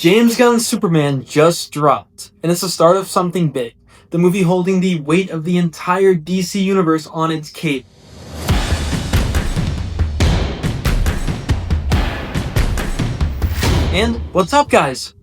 James Gunn's Superman just dropped, and it's the start of something big. The movie holding the weight of the entire DC universe on its cape. And what's up, guys?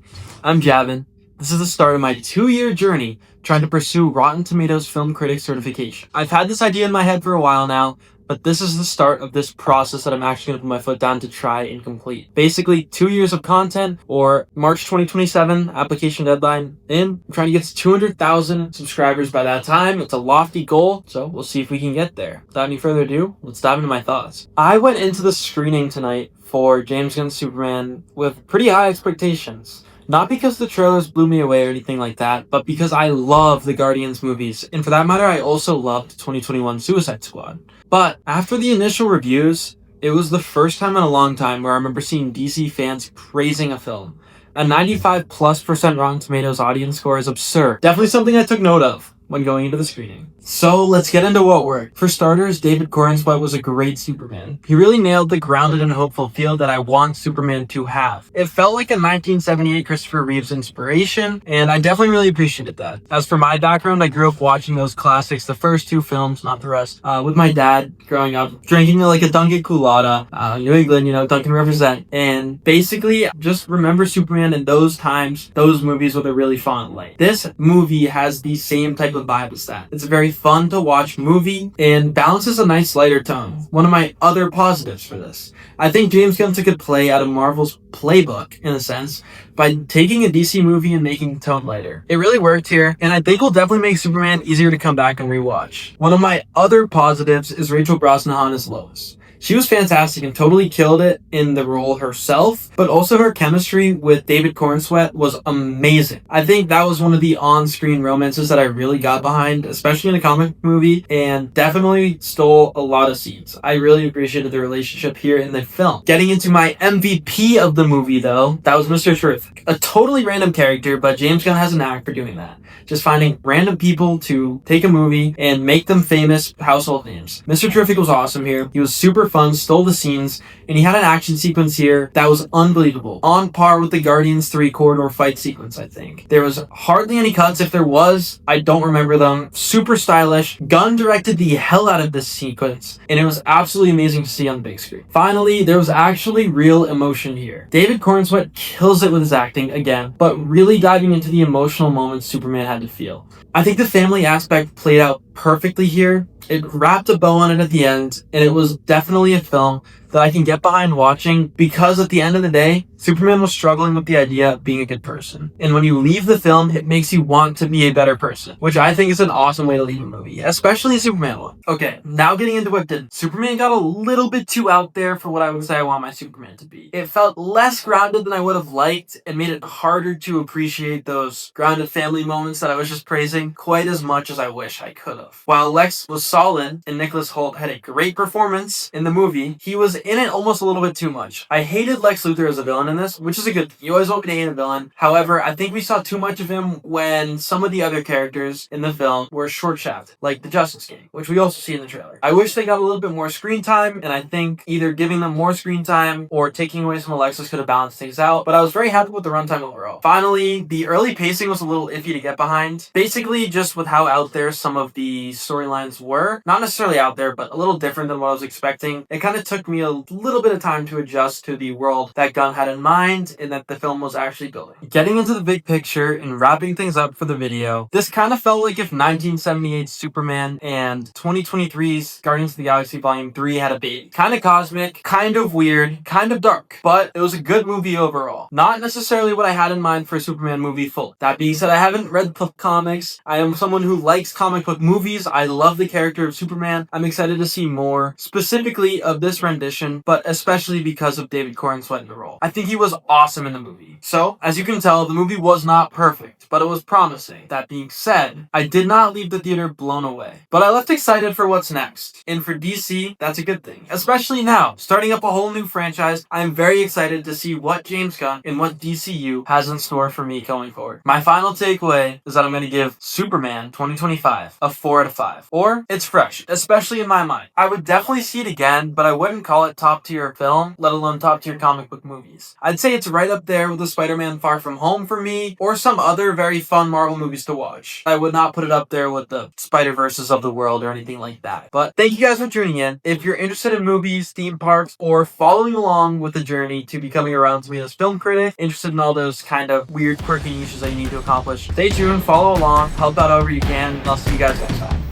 I'm Javin. This is the start of my 2-year journey trying to pursue Rotten Tomatoes Film Critic certification. I've had this idea in my head for a while now, but this is the start of this process that I'm actually going to put my foot down to try and complete. Basically, 2 years of content, or March 2027 application deadline, and I'm trying to get to 200,000 subscribers by that time. It's a lofty goal, so we'll see if we can get there. Without any further ado, let's dive into my thoughts. I went into the screening tonight for James Gunn's Superman with pretty high expectations. Not because the trailers blew me away or anything like that, but because I love the Guardians movies, and for that matter, I also loved 2021 Suicide Squad. But after the initial reviews, it was the first time in a long time where I remember seeing DC fans praising a film. A 95+% Rotten Tomatoes audience score is absurd. Definitely something I took note of when going into the screening. So let's get into what worked. For starters, David Corenswet was a great Superman. He really nailed the grounded and hopeful feel that I want Superman to have. It felt like a 1978 Christopher Reeves inspiration, and I definitely really appreciated that. As for my background, I grew up watching those classics, the first two films, not the rest, with my dad growing up, drinking like a Dunkin' Coolada, New England, Dunkin' represent, and basically just remember Superman in those times, those movies with a really fond light. This movie has the same type of vibe as that. It's a very fun to watch movie and balances a nice lighter tone. One of my other positives for this. I think James Gunn took a play out of Marvel's playbook, in a sense, by taking a DC movie and making the tone lighter. It really worked here, and I think will definitely make Superman easier to come back and rewatch. One of my other positives is Rachel Brosnahan as Lois. She was fantastic and totally killed it in the role herself, but also her chemistry with David Corenswet was amazing. I think that was one of the on-screen romances that I really got behind, especially in a comic movie, and definitely stole a lot of scenes. I really appreciated the relationship here in the film. Getting into my MVP of the movie, though, that was Mr. Terrific. A totally random character, but James Gunn has a knack for doing that. Just finding random people to take a movie and make them famous household names. Mr. Terrific was awesome here. He was super fun, stole the scenes, and he had an action sequence here that was unbelievable. On par with the Guardians 3 corridor fight sequence, I think. There was hardly any cuts. If there was, I don't remember them. Super stylish. Gunn directed the hell out of this sequence, and it was absolutely amazing to see on the big screen. Finally, there was actually real emotion here. David Corenswet kills it with his acting again, but really diving into the emotional moments Superman had to feel. I think the family aspect played out perfectly here. It wrapped a bow on it at the end, and it was definitely a film that I can get behind watching because at the end of the day, Superman was struggling with the idea of being a good person. And when you leave the film, it makes you want to be a better person, which I think is an awesome way to leave a movie, especially a Superman one. Okay, now getting into what did. Superman got a little bit too out there for what I would say I want my Superman to be. It felt less grounded than I would have liked and made it harder to appreciate those grounded family moments that I was just praising quite as much as I wish I could have. While Lex was solid and Nicholas Hoult had a great performance in the movie, he was in it almost a little bit too much. I hated Lex Luthor as a villain in this, which is a good thing. You always want me to hate a villain. However, I think we saw too much of him when some of the other characters in the film were short-shafted, like the Justice Gang, which we also see in the trailer. I wish they got a little bit more screen time, and I think either giving them more screen time or taking away some Alexis could have balanced things out, but I was very happy with the runtime overall. Finally, the early pacing was a little iffy to get behind. Basically, just with how out there some of the storylines were. Not necessarily out there, but a little different than what I was expecting. It kind of took me a little bit of time to adjust to the world that Gunn had in mind and that the film was actually building. Getting into the big picture and wrapping things up for the video, this kind of felt like if 1978's Superman and 2023's Guardians of the Galaxy Volume 3 had a baby. Kind of cosmic, kind of weird, kind of dark, but it was a good movie overall. Not necessarily what I had in mind for a Superman movie fully. That being said, I haven't read the comics. I am someone who likes comic book movies. I love the character of Superman. I'm excited to see more, specifically of this rendition, but especially because of David Corenswet in the role. I think he was awesome in the movie. So, as you can tell, the movie was not perfect, but it was promising. That being said, I did not leave the theater blown away, but I left excited for what's next. And for DC, that's a good thing. Especially now, starting up a whole new franchise, I'm very excited to see what James Gunn and what DCU has in store for me going forward. My final takeaway is that I'm going to give Superman 2025 a 4 out of 5. Or, it's fresh, especially in my mind. I would definitely see it again, but I wouldn't call it it top tier film, let alone top tier comic book movies. I'd say it's right up there with the Spider-Man Far From Home for me, or some other very fun Marvel movies to watch. I would not put it up there with the Spider-Verses of the world or anything like that. But thank you guys for tuning in. If you're interested in movies, theme parks, or following along with the journey to becoming a Rotten Tomatoes film critic, interested in all those kind of weird, quirky niches that you need to accomplish, stay tuned, follow along, help out however you can, and I'll see you guys next time.